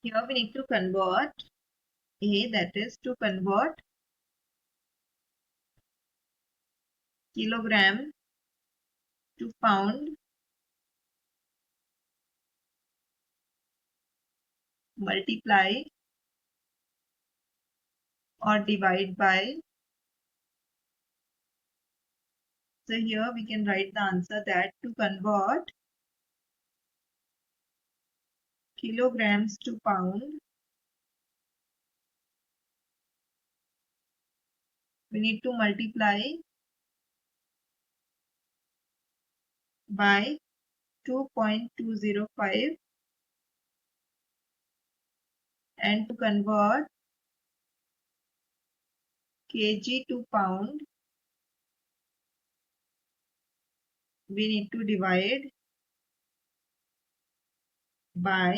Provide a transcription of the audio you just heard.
Here we need to convert A, that is to convert kilogram to pound, multiply or divide by. So here we can write the answer that to convert kilograms to pound, we need to multiply by 2.205, and to convert kg to pound, we need to divide by